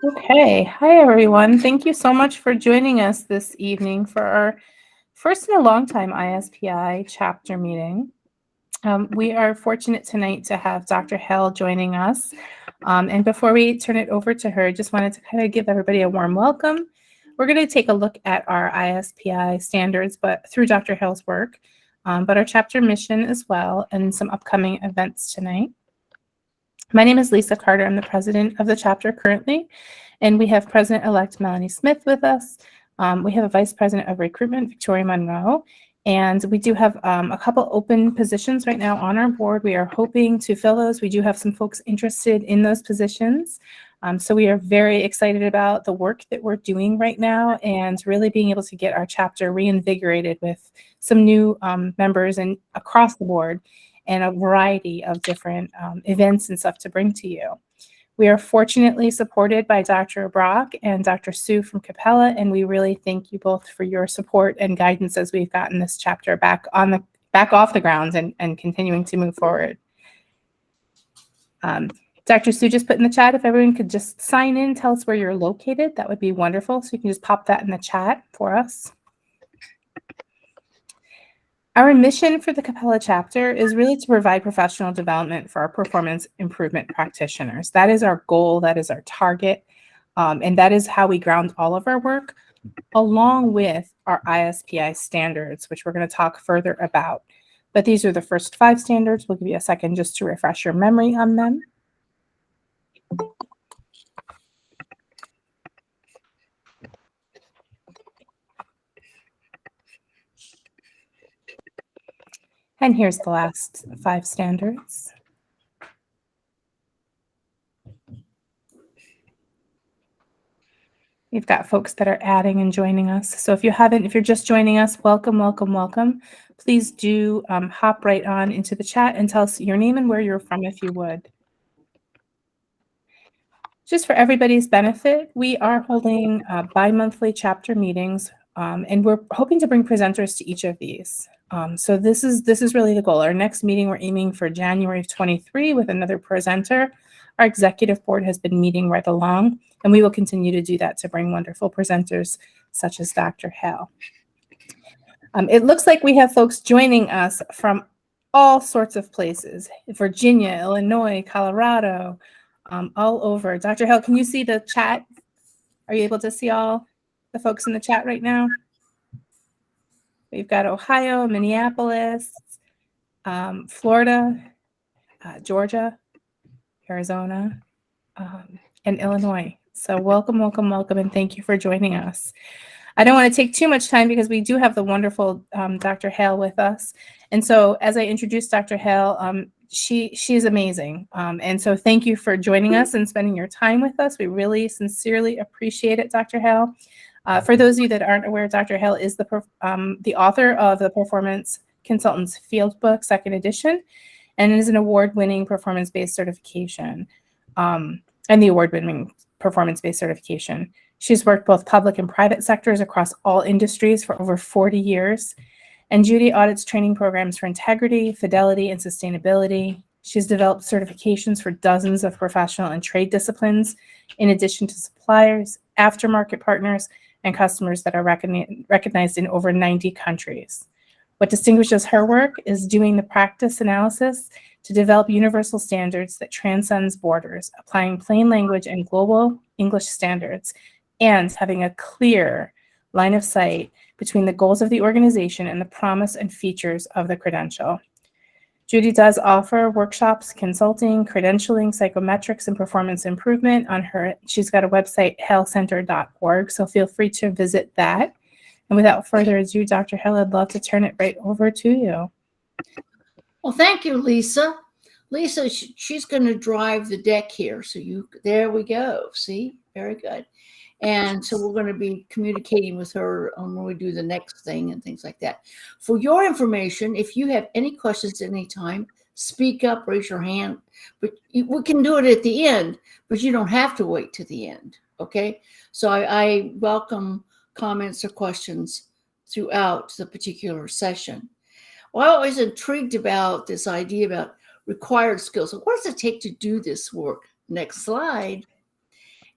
Okay. Hi, everyone. Thank you so much for joining us this evening for our first in a long time ISPI chapter meeting. We are fortunate tonight to have Dr. Hale joining us. And before we turn it over to her, just wanted to kind of give everybody a warm welcome. We're going to take a look at our ISPI standards, but through Dr. Hale's work, but our chapter mission as well, and some upcoming events tonight. My name is Lisa Carter. I'm the president of the chapter currently, and we have President-elect Melanie Smith with us. We have a vice president of recruitment, Victoria Monroe, and we do have a couple open positions right now on our board. We are hoping to fill those. We do have some folks interested in those positions. So we are very excited about the work that we're doing right now and really being able to get our chapter reinvigorated with some new members and across the board and a variety of different events and stuff to bring to you. We are fortunately supported by Dr. Brock and Dr. Sue from Capella, and we really thank you both for your support and guidance as we've gotten this chapter back off the ground and continuing to move forward. Dr. Sue just put in the chat, if everyone could just sign in, tell us where you're located, that would be wonderful. So you can just pop that in the chat for us. Our mission for the Capella chapter is really to provide professional development for our performance improvement practitioners. That is our goal, that is our target, and that is how we ground all of our work, along with our ISPI standards, which we're going to talk further about. But these are the first 5 standards. We'll give you a second just to refresh your memory on them. And here's the last 5 standards. We've got folks that are adding and joining us. So if you're just joining us, welcome, welcome, welcome. Please do hop right on into the chat and tell us your name and where you're from if you would. Just for everybody's benefit, we are holding bi-monthly chapter meetings, and we're hoping to bring presenters to each of these. So this is really the goal. Our next meeting, we're aiming for January of 23 with another presenter. Our executive board has been meeting right along, and we will continue to do that to bring wonderful presenters such as Dr. Hale. It looks like we have folks joining us from all sorts of places: Virginia, Illinois, Colorado, all over. Dr. Hale, can you see the chat? Are you able to see all the folks in the chat right now? We've got Ohio, Minneapolis, Florida, Georgia, Arizona, and Illinois. So welcome, welcome, welcome, and thank you for joining us. I don't want to take too much time because we do have the wonderful Dr. Hale with us. And so as I introduce Dr. Hale, she's amazing. And so thank you for joining us and spending your time with us. We really sincerely appreciate it, Dr. Hale. For those of you that aren't aware, Dr. Hale is the author of the Performance Consultants Field Book, 2nd edition, and is an award-winning performance-based certification, and the award-winning performance-based certification. She's worked both public and private sectors across all industries for over 40 years. And Judy audits training programs for integrity, fidelity, and sustainability. She's developed certifications for dozens of professional and trade disciplines, in addition to suppliers, aftermarket partners, and customers that are recognized in over 90 countries. What distinguishes her work is doing the practice analysis to develop universal standards that transcends borders, applying plain language and global English standards, and having a clear line of sight between the goals of the organization and the promise and features of the credential. Judy does offer workshops, consulting, credentialing, psychometrics, and performance improvement on her. She's got a website, halecenter.org, so feel free to visit that. And without further ado, Dr. Hale, I'd love to turn it right over to you. Well, thank you, Lisa. Lisa, she's going to drive the deck here. So there we go. See, very good. And so we're going to be communicating with her on when we do the next thing and things like that. For your information, if you have any questions at any time, speak up, raise your hand. But we can do it at the end, but you don't have to wait to the end. Okay. So I welcome comments or questions throughout the particular session. Well, I'm always intrigued about this idea about required skills. So what does it take to do this work? Next slide.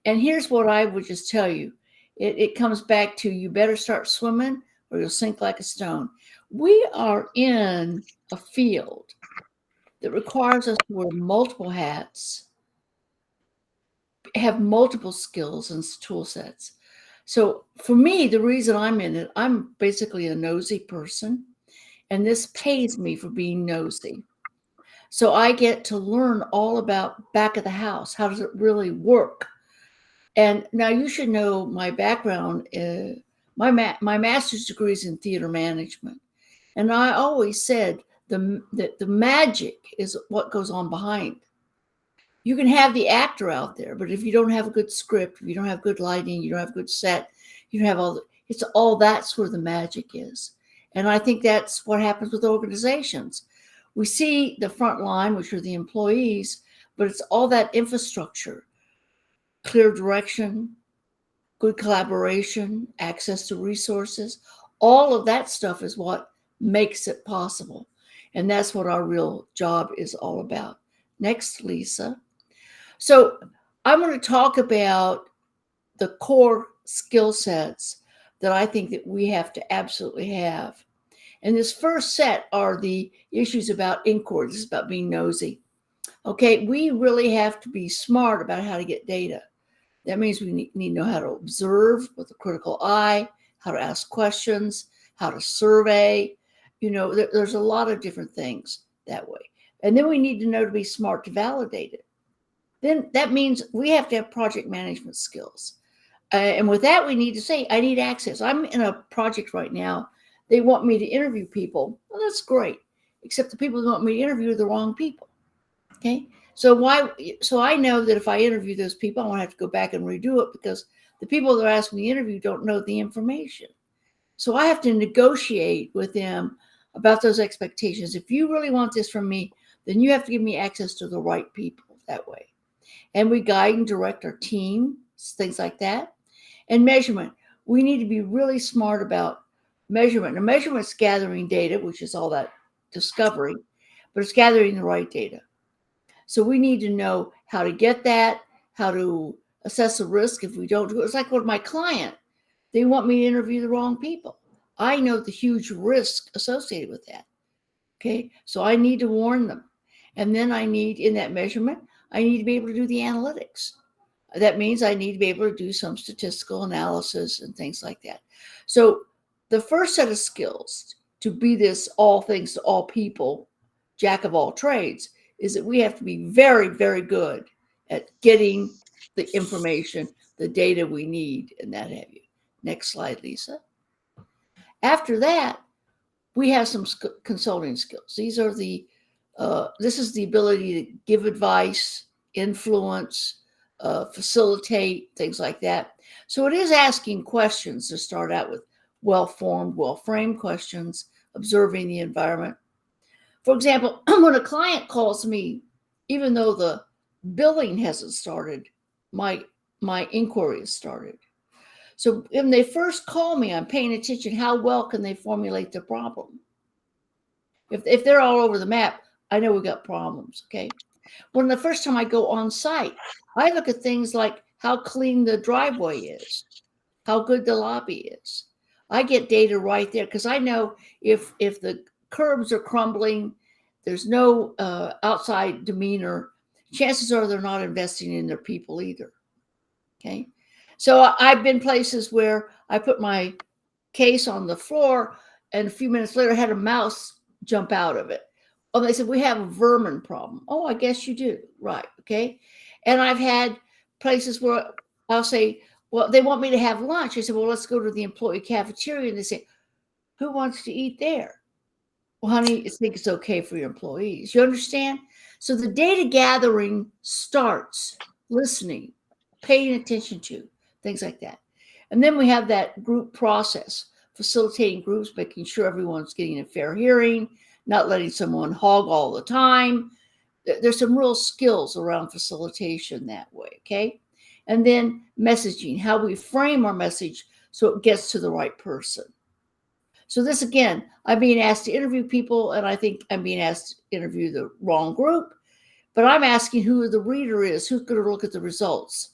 And here's what I would just tell you. It comes back to you better start swimming or you'll sink like a stone. We are in a field that requires us to wear multiple hats, have multiple skills and tool sets. So for me, the reason I'm in it, I'm basically a nosy person, and this pays me for being nosy. So I get to learn all about back of the house. How does it really work? And now you should know my background. My master's degree is in theater management, and I always said that the magic is what goes on behind. You can have the actor out there, but if you don't have a good script, if you don't have good lighting, you don't have good set, you don't have it's all that's where the magic is. And I think that's what happens with organizations. We see the front line, which are the employees, but it's all that infrastructure, clear direction, good collaboration, access to resources. All of that stuff is what makes it possible. And that's what our real job is all about. Next, Lisa. So I'm going to talk about the core skill sets that I think that we have to absolutely have. And this first set are the issues about inquiry. This is about being nosy. Okay, we really have to be smart about how to get data. That means we need to know how to observe with a critical eye, how to ask questions, how to survey. There's a lot of different things that way. And then we need to know to be smart to validate it. Then that means we have to have project management skills. And with that, we need to say, I need access. I'm in a project right now. They want me to interview people. Well, that's great. Except the people who want me to interview are the wrong people. Okay. So I know that if I interview those people, I won't have to go back and redo it because the people that are asking me to interview don't know the information. So I have to negotiate with them about those expectations. If you really want this from me, then you have to give me access to the right people that way. And we guide and direct our team, things like that. And measurement. We need to be really smart about measurement. Now, measurement's gathering data, which is all that discovery, but it's gathering the right data. So we need to know how to get that, how to assess the risk if we don't do it. It's like with my client. They want me to interview the wrong people. I know the huge risk associated with that. Okay, so I need to warn them. And then I need, in that measurement, I need to be able to do the analytics. That means I need to be able to do some statistical analysis and things like that. So the first set of skills to be this all things to all people, jack of all trades, is that we have to be very, very good at getting the information, the data we need, and that have you. Next slide, Lisa. After that, we have some consulting skills. These are this is the ability to give advice, influence, facilitate, things like that. So it is asking questions to start out with, well-formed, well-framed questions, observing the environment. For example, when a client calls me, even though the billing hasn't started, my inquiry has started. So when they first call me, I'm paying attention, how well can they formulate the problem? If they're all over the map, I know we got problems, okay? When the first time I go on site, I look at things like how clean the driveway is, how good the lobby is. I get data right there because I know if the curbs are crumbling, there's no outside demeanor, chances are they're not investing in their people either, okay? So I've been places where I put my case on the floor and a few minutes later I had a mouse jump out of it. Oh, they said, we have a vermin problem. Oh, I guess you do. Right. Okay. And I've had places where I'll say, well, they want me to have lunch. I said, well, let's go to the employee cafeteria. And they say, who wants to eat there? Well, honey, I think it's okay for your employees. You understand? So the data gathering starts listening, paying attention to, things like that. And then we have that group process, facilitating groups, making sure everyone's getting a fair hearing, not letting someone hog all the time. There's some real skills around facilitation that way, okay? And then messaging, how we frame our message so it gets to the right person. So this, again, I'm being asked to interview people, and I think I'm being asked to interview the wrong group, but I'm asking who the reader is, who's going to look at the results.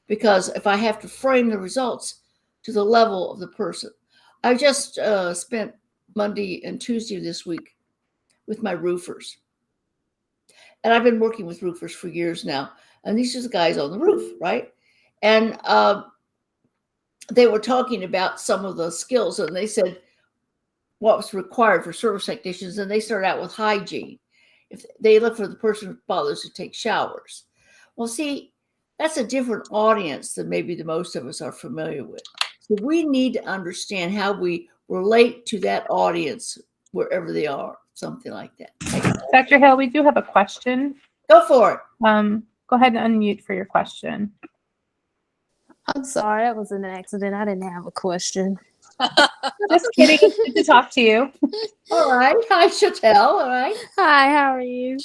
because if I have to frame the results to the level of the person. I just spent Monday and Tuesday this week with my roofers. And I've been working with roofers for years now. And these are the guys on the roof, right? And they were talking about some of the skills, and they said what was required for service technicians. And they started out with hygiene. If they look for the person who bothers to take showers. Well, see, that's a different audience than maybe the most of us are familiar with. So we need to understand how we relate to that audience wherever they are, something like that. Dr. Hale, we do have a question. Go for it. Go ahead and unmute for your question. I'm sorry, that was an accident. I didn't have a question. Just kidding. It's good to talk to you. All right. Hi, Chantel. All right. Hi, how are you?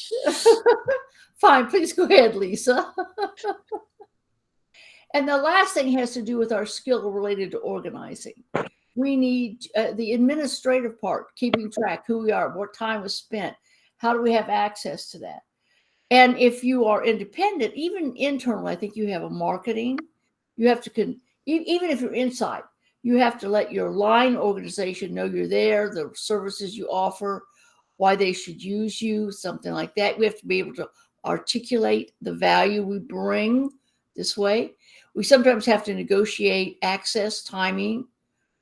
Fine. Please go ahead, Lisa. And the last thing has to do with our skill related to organizing. We need the administrative part, keeping track, who we are, what time was spent, how do we have access to that? And if you are independent, even internal, I think you have a marketing. You have to, even if you're inside, you have to let your line organization know you're there, the services you offer, why they should use you, something like that. We have to be able to articulate the value we bring this way. We sometimes have to negotiate access, timing,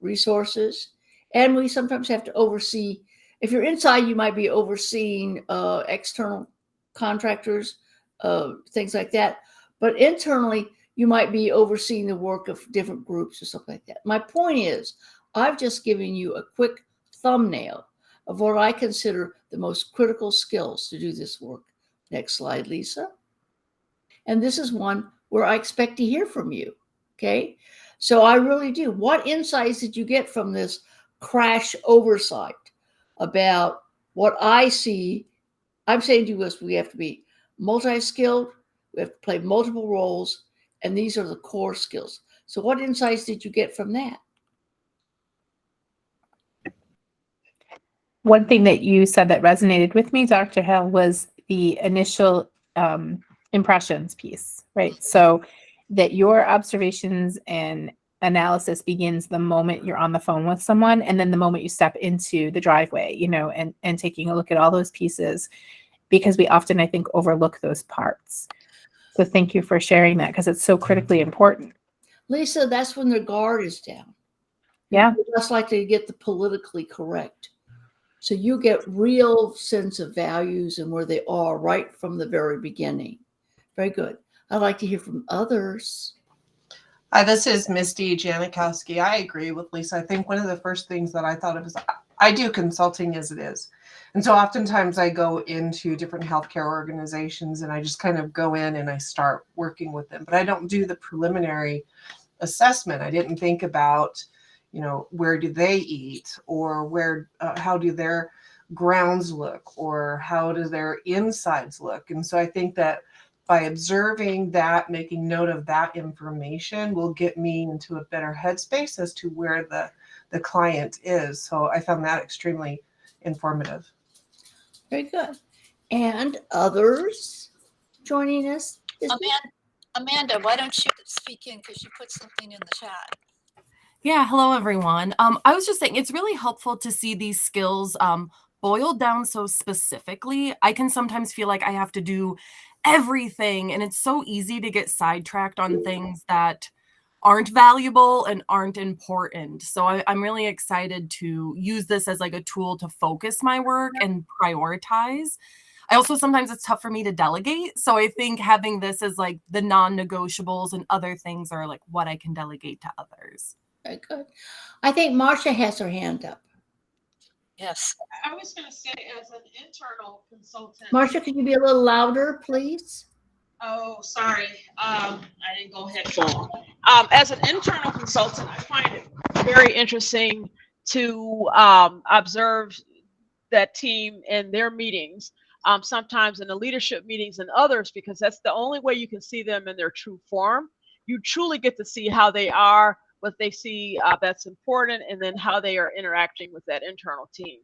resources, and we sometimes have to oversee. If you're inside, you might be overseeing external contractors, things like that. But internally, you might be overseeing the work of different groups or something like that. My point is, I've just given you a quick thumbnail of what I consider the most critical skills to do this work. Next slide, Lisa. And this is one where I expect to hear from you, okay? So I really do. What insights did you get from this crash oversight about what I see? I'm saying to us, we have to be multi-skilled, we have to play multiple roles, and these are the core skills. So what insights did you get from that? One thing that you said that resonated with me, Dr. Hale, was the initial impressions piece, right? So that your observations and analysis begins the moment you're on the phone with someone, and then the moment you step into the driveway, and taking a look at all those pieces, because we often, I think, overlook those parts. So thank you for sharing that, because it's so critically important. Lisa, that's when their guard is down. Yeah. You're less likely to get the politically correct. So you get real sense of values and where they are right from the very beginning. Very good. I'd like to hear from others. Hi, this is Misty Janikowski. I agree with Lisa. I think one of the first things that I thought of is I do consulting as it is. And so oftentimes I go into different healthcare organizations and I just kind of go in and I start working with them. But I don't do the preliminary assessment. I didn't think about, where do they eat, or how do their grounds look, or how do their insides look. And so I think that by observing that, making note of that information will get me into a better headspace as to where the client is. So I found that extremely informative. Very good. And others joining us? Amanda, why don't you speak in, because you put something in the chat. Yeah, hello everyone. I was just saying it's really helpful to see these skills boiled down so specifically. I can sometimes feel like I have to do everything, and it's so easy to get sidetracked on things that aren't valuable and aren't important. So I'm really excited to use this as like a tool to focus my work and prioritize. I also, sometimes it's tough for me to delegate. So I think having this as like the non-negotiables and other things are like what I can delegate to others. Very good. I think Marcia has her hand up. Yes. I was going to say, as an internal consultant. Marcia, can you be a little louder, please? Oh, sorry. I didn't go headphone. As an internal consultant, I find it very interesting to observe that team in their meetings, sometimes in the leadership meetings and others, because that's the only way you can see them in their true form. You truly get to see how they are, what they see that's important, and then how they are interacting with that internal team.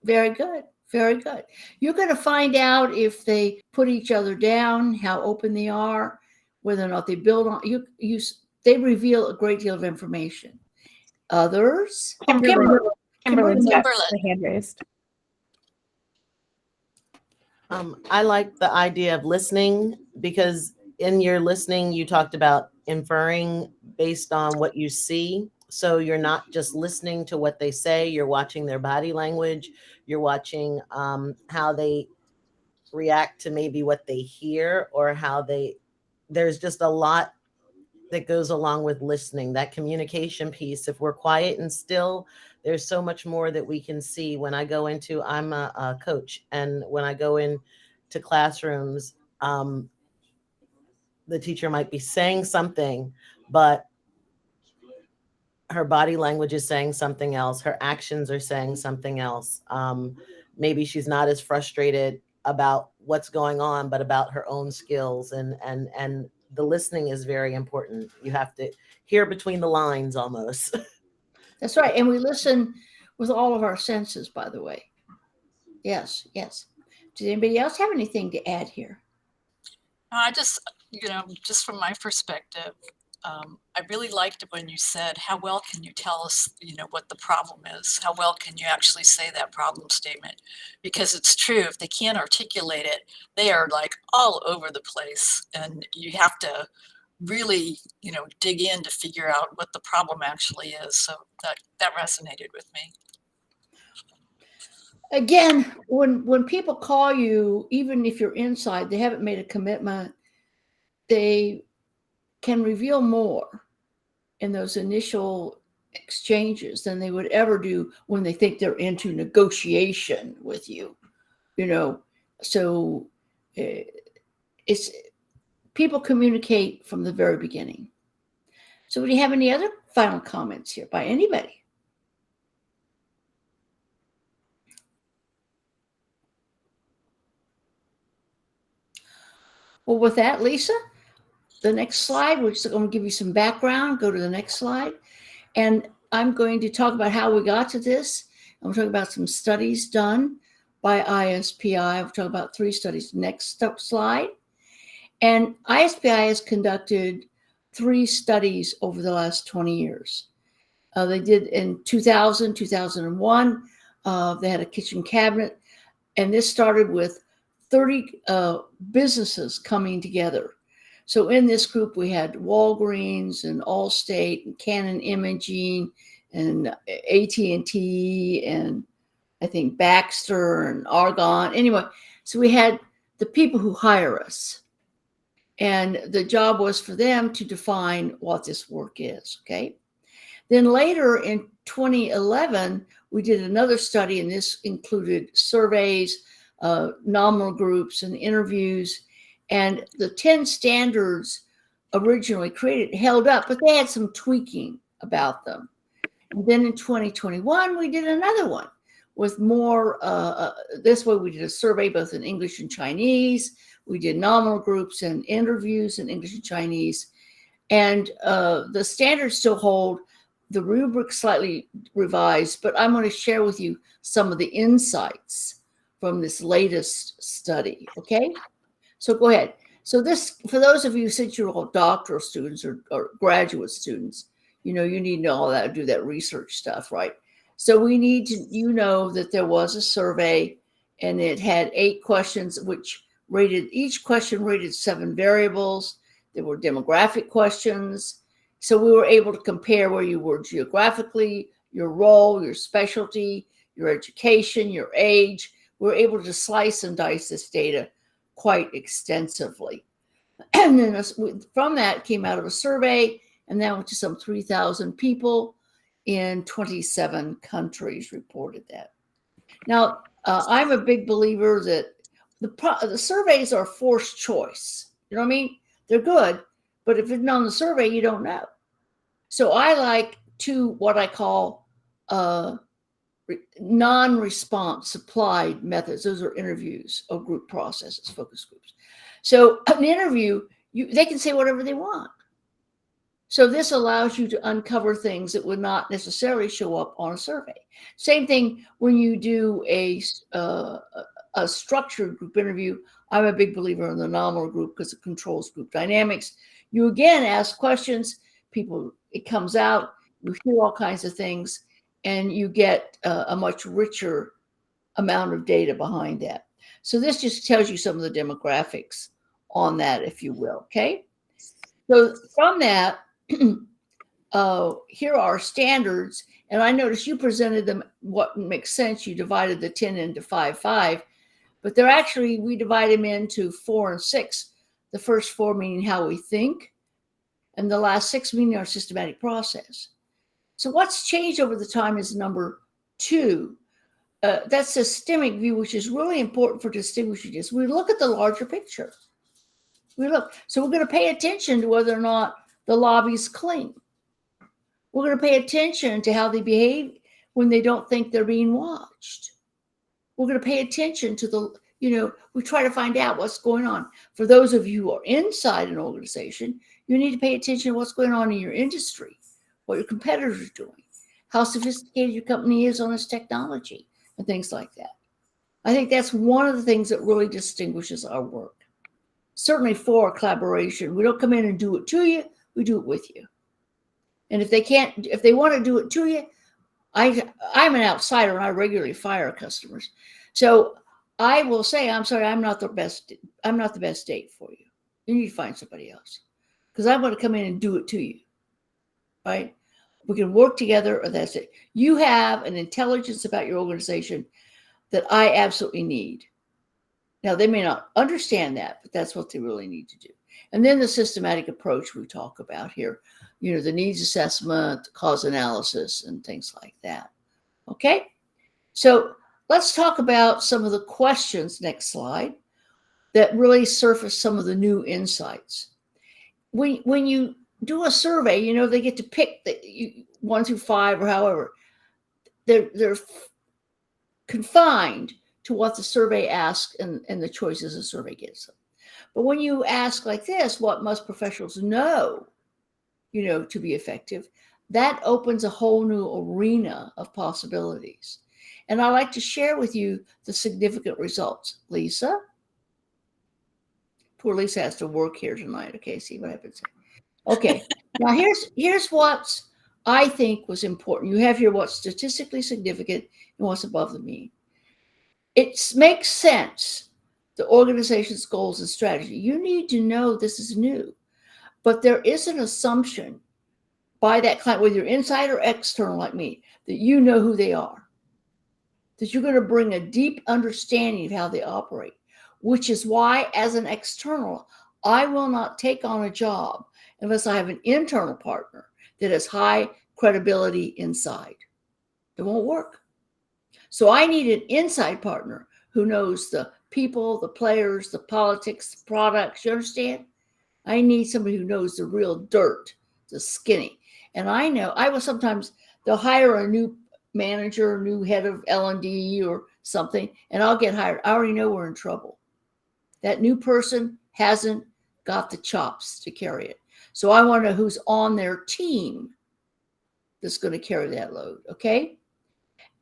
Very good. Very good. You're going to find out if they put each other down, how open they are, whether or not they build on you. They reveal a great deal of information. Others, Kimberly's got Kimberly. the hand raised. I like the idea of listening, because in your listening, you talked about inferring based on what you see. So you're not just listening to what they say, you're watching their body language, you're watching how they react to maybe what they hear, or there's just a lot that goes along with listening, that communication piece. If we're quiet and still, there's so much more that we can see. When I go into, I'm a coach, and when I go into classrooms, the teacher might be saying something, but her body language is saying something else. Her actions are saying something else. Maybe she's not as frustrated about what's going on, but about her own skills. And the listening is very important. You have to hear between the lines almost. that's right. And we listen with all of our senses, by the way. Yes, yes. Does anybody else have anything to add here? I just, just from my perspective, I really liked it when you said, how well can you tell us, what the problem is? How well can you actually say that problem statement? Because it's true, if they can't articulate it, they are like all over the place. And you have to really, dig in to figure out what the problem actually is. So that resonated with me. Again, when people call you, even if you're inside, they haven't made a commitment, they can reveal more in those initial exchanges than they would ever do when they think they're into negotiation with you, so it's people communicate from the very beginning. So do you have any other final comments here by anybody? Well, with that, Lisa, the next slide, which is going to give you some background, go to the next slide. And I'm going to talk about how we got to this. I'm going to talk about some studies done by ISPI. I'll talk about 3 studies. Next slide. And ISPI has conducted 3 studies over the last 20 years. They did in 2000, 2001. They had a kitchen cabinet. And this started with 30 businesses coming together. So in this group, we had Walgreens and Allstate and Canon Imaging and AT&T and I think Baxter and Argonne. Anyway, so we had the people who hire us. And the job was for them to define what this work is, okay? Then later in 2011, we did another study, and this included surveys, nominal groups, and interviews. And the 10 standards originally created held up, but they had some tweaking about them. And then in 2021, we did another one with more, this way we did a survey both in English and Chinese. We did nominal groups and interviews in English and Chinese. And the standards still hold, the rubric slightly revised, but I'm going to share with you some of the insights from this latest study, okay? So go ahead. So this, for those of you, since you're all doctoral students or graduate students, you need to know all that, do that research stuff, right? So we need to, that there was a survey and it had 8 questions, which each question rated 7 variables. There were demographic questions. So we were able to compare where you were geographically, your role, your specialty, your education, your age. We were able to slice and dice this data quite extensively. And then from that came out of a survey, and that went to some 3,000 people in 27 countries reported that. Now, I'm a big believer that the surveys are forced choice. You know what I mean? They're good, but if it's not on the survey, you don't know. So I like 2 what I call non-response supplied methods. Those are interviews or group processes, focus groups. So an interview, they can say whatever they want. So this allows you to uncover things that would not necessarily show up on a survey. Same thing when you do a structured group interview. I'm a big believer in the nominal group because it controls group dynamics. You again ask questions, people, it comes out, you hear all kinds of things, and you get a much richer amount of data behind that. So this just tells you some of the demographics on that, if you will, okay? So from that, here are standards, and I noticed you presented them what makes sense. You divided the 10 into 5, 5, but they're actually, we divide them into 4 and 6. The first 4 meaning how we think, and the last 6 meaning our systematic process. So what's changed over the time is number 2. That systemic view, which is really important for distinguishing this. We look at the larger picture. So we're going to pay attention to whether or not the lobby's clean. We're going to pay attention to how they behave when they don't think they're being watched. We're going to pay attention to the, we try to find out what's going on. For those of you who are inside an organization, you need to pay attention to what's going on in your industry, what your competitors are doing, how sophisticated your company is on its technology, and things like that. I think that's one of the things that really distinguishes our work. Certainly for collaboration, we don't come in and do it to you, we do it with you. And if they want to do it to you, I'm an outsider and I regularly fire customers. So I will say, I'm sorry, I'm not the best date for you. You need to find somebody else. Because I'm going to come in and do it to you. Right? We can work together, or that's it. You have an intelligence about your organization that I absolutely need. Now, they may not understand that, but that's what they really need to do. And then the systematic approach we talk about here, the needs assessment, the cause analysis, and things like that. Okay? So let's talk about some of the questions, next slide, that really surface some of the new insights. When you do a survey, they get to pick 1 through 5 or however. They're confined to what the survey asks and the choices the survey gives them. But when you ask like this, what must professionals know, to be effective, that opens a whole new arena of possibilities. And I'd like to share with you the significant results. Lisa? Poor Lisa has to work here tonight. Okay, see what happens. Okay, now here's what I think was important. You have here what's statistically significant and what's above the mean. It makes sense, the organization's goals and strategy. You need to know this is new, but there is an assumption by that client, whether you're inside or external like me, that you know who they are, that you're going to bring a deep understanding of how they operate, which is why as an external, I will not take on a job unless I have an internal partner that has high credibility inside. It won't work. So I need an inside partner who knows the people, the players, the politics, the products. You understand? I need somebody who knows the real dirt, the skinny. And I know they'll hire a new manager, a new head of L&D or something, and I'll get hired. I already know we're in trouble. That new person hasn't got the chops to carry it. So I want to know who's on their team that's going to carry that load. Okay.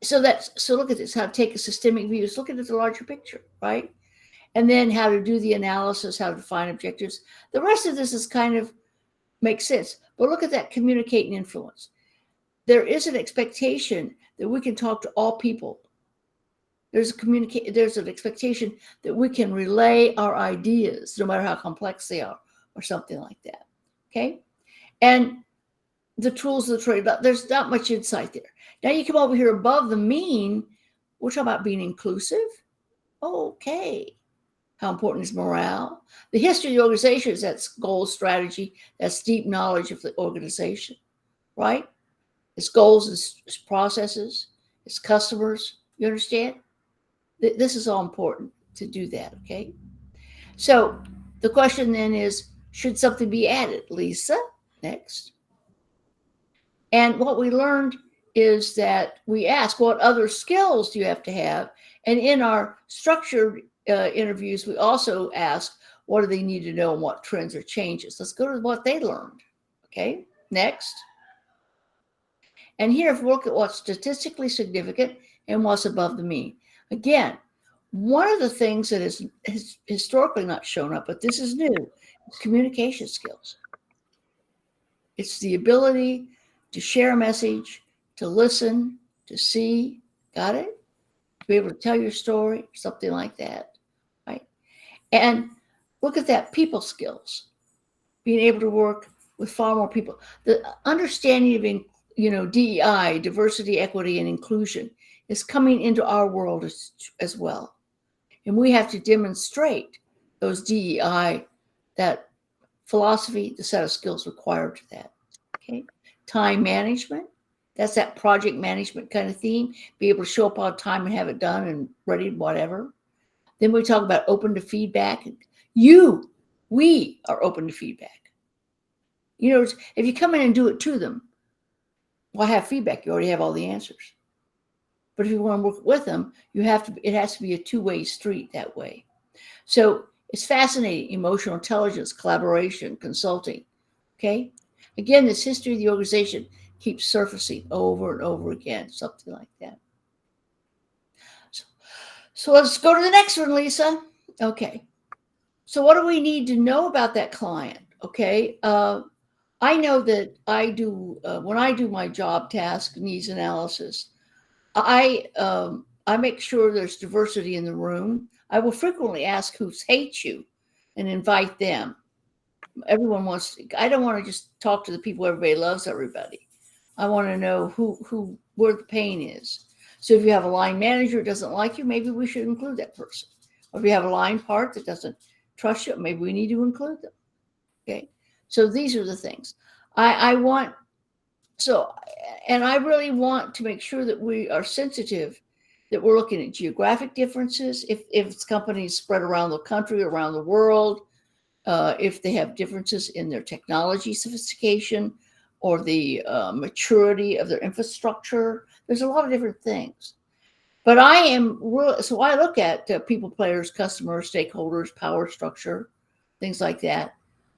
So look at this, how to take a systemic view. Just looking at the larger picture, right? And then how to do the analysis, how to define objectives. The rest of this is kind of makes sense. But look at that, communicate and influence. There is an expectation that we can talk to all people. There's an expectation that we can relay our ideas, no matter how complex they are, or something like that. Okay? And the tools of the trade, but there's not much insight there. Now you come over here above the mean, we're talking about being inclusive. Okay. How important is morale? The history of the organization is that's goals, strategy, that's deep knowledge of the organization, right? It's goals, it's processes, it's customers. You understand? This is all important to do that, okay? So the question then is, should something be added? Lisa, next. And what we learned is that we ask, what other skills do you have to have? And in our structured interviews, we also ask, what do they need to know and what trends or changes? Let's go to what they learned. Okay, next. And here, if we look at what's statistically significant and what's above the mean. Again, One of the things that is historically not shown up, but this is new, is communication skills. It's the ability to share a message, to listen, to see, got it? To be able to tell your story, something like that, right? And look at that, people skills, being able to work with far more people. The understanding of, DEI, diversity, equity, and inclusion is coming into our world as well. And we have to demonstrate those DEI, that philosophy, the set of skills required to that. Okay. Time management. That's that project management kind of theme. Be able to show up on time and have it done and ready, whatever. Then we talk about open to feedback. We are open to feedback. If you come in and do it to them, why have feedback? You already have all the answers. But if you want to work with them, it has to be a two-way street that way. So it's fascinating. Emotional intelligence, collaboration, consulting. Okay. Again, this history of the organization keeps surfacing over and over again, something like that. So let's go to the next one, Lisa. Okay. So what do we need to know about that client? Okay. I know that I do, when I do my job task needs analysis, I make sure there's diversity in the room. I will frequently ask who hates you and invite them. Everyone wants to, I don't want to just talk to the people everybody loves everybody. I want to know where the pain is. So if you have a line manager who doesn't like you, maybe we should include that person. Or if you have a line part that doesn't trust you, maybe we need to include them. Okay. So these are the things I want. So, and I really want to make sure that we are sensitive, that we're looking at geographic differences. If it's companies spread around the country, around the world, if they have differences in their technology sophistication or the maturity of their infrastructure, there's a lot of different things. But so I look at people, players, customers, stakeholders, power structure, things like that.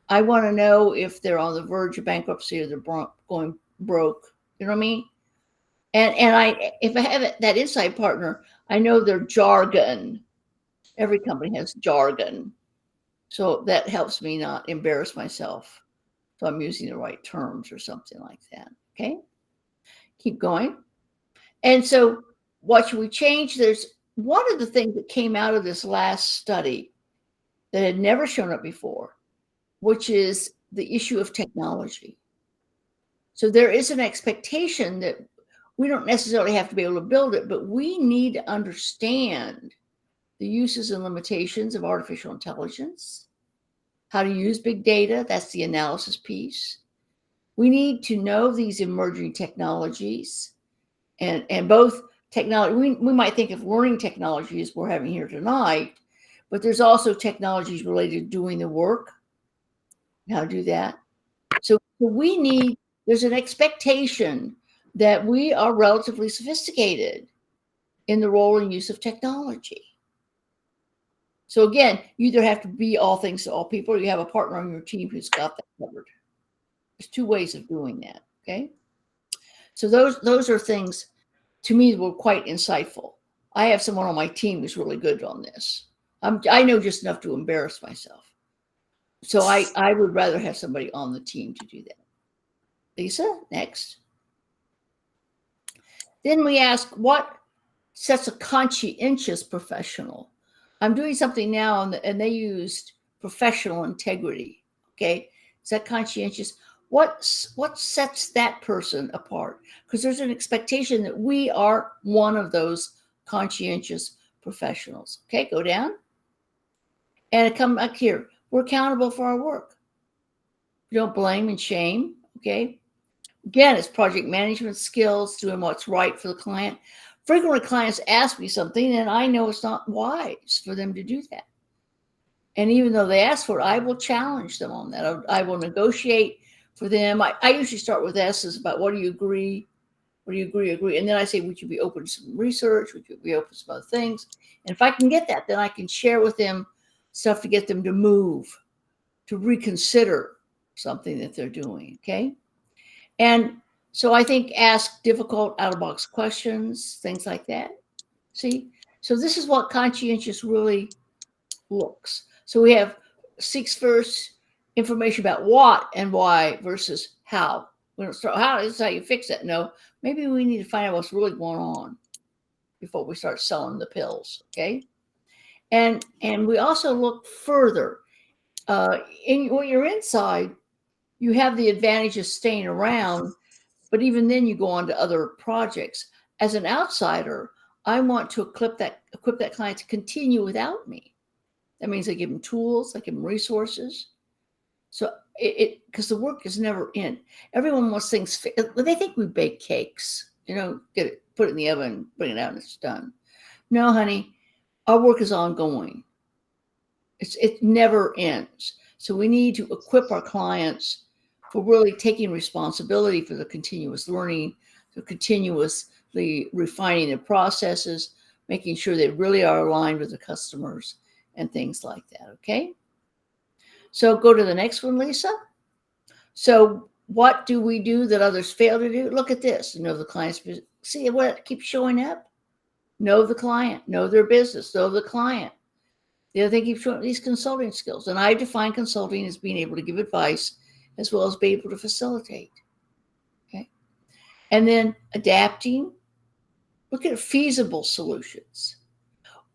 I want to know if they're on the verge of bankruptcy or they're going broke. You know what I mean? And if I have that inside partner, I know their jargon. Every company has jargon. So that helps me not embarrass myself. So I'm using the right terms or something like that. Okay. Keep going. And so what should we change? There's one of the things that came out of this last study that had never shown up before, which is the issue of technology. So there is an expectation that we don't necessarily have to be able to build it, but we need to understand the uses and limitations of artificial intelligence, how to use big data. That's the analysis piece. We need to know these emerging technologies and both technology. We might think of learning technologies we're having here tonight, but there's also technologies related to doing the work, how to do that. So there's an expectation that we are relatively sophisticated in the role and use of technology. So again, you either have to be all things to all people, or you have a partner on your team who's got that covered. There's two ways of doing that. Okay. So those are things to me that were quite insightful. I have someone on my team who's really good on this. I know just enough to embarrass myself. So I would rather have somebody on the team to do that. Lisa, next. Then we ask, what sets a conscientious professional? I'm doing something now, and they used professional integrity. Okay, is that conscientious? What sets that person apart? Because there's an expectation that we are one of those conscientious professionals. Okay, go down. And come back here. We're accountable for our work. We don't blame and shame. Okay. Again, it's project management skills, doing what's right for the client. Frequently, clients ask me something, and I know it's not wise for them to do that. And even though they ask for it, I will challenge them on that. I will negotiate for them. I usually start with S's about what do you agree? What do you agree? And then I say, would you be open to some research? Would you be open to some other things? And if I can get that, then I can share with them stuff to get them to move, to reconsider something that they're doing. Okay. And so I think ask difficult out-of-box questions, things like that. See, So this is what conscientious really looks. So we have seeks first information about what and why versus how. We don't start how, this is how you fix it. No, maybe we need to find out what's really going on before we start selling the pills. Okay. And we also look further. When you're inside, you have the advantage of staying around, but even then you go on to other projects. As an outsider, I want to equip that client to continue without me. That means I give them tools, I give them resources. So because the work is never in. Everyone wants things. They think we bake cakes. Get it, put it in the oven, bring it out, and it's done. No, honey, our work is ongoing. It never ends. So we need to equip our clients for really taking responsibility for the continuous learning, the continuously refining their processes, making sure they really are aligned with the customers and things like that. Okay. So go to the next one, Lisa. So what do we do that others fail to do? Look at this. Know the client's business. See what keeps showing up? Know the client, know their business, know the client. The other thing keeps showing up, these consulting skills. And I define consulting as being able to give advice as well as be able to facilitate. Okay. And then adapting. Look at feasible solutions.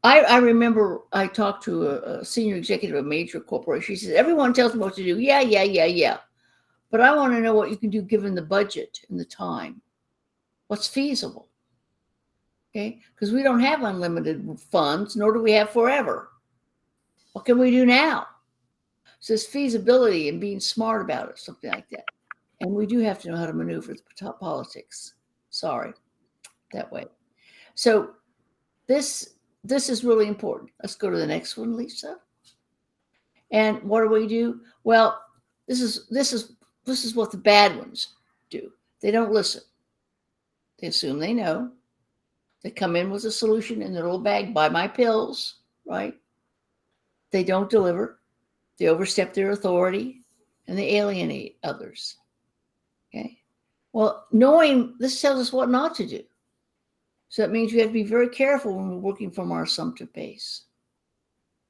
I remember I talked to a senior executive of a major corporation. He said, everyone tells me what to do. Yeah. But I want to know what you can do given the budget and the time. What's feasible? Okay. Because we don't have unlimited funds, nor do we have forever. What can we do now? So it's feasibility and being smart about it, something like that. And we do have to know how to maneuver the politics. Sorry, that way. So this is really important. Let's go to the next one, Lisa. And what do we do? Well, this is what the bad ones do. They don't listen. They assume they know. They come in with a solution in their little bag, buy my pills, right? They don't deliver. They overstep their authority and they alienate others. Okay. Well, knowing this tells us what not to do. So that means we have to be very careful when we're working from our assumptive base.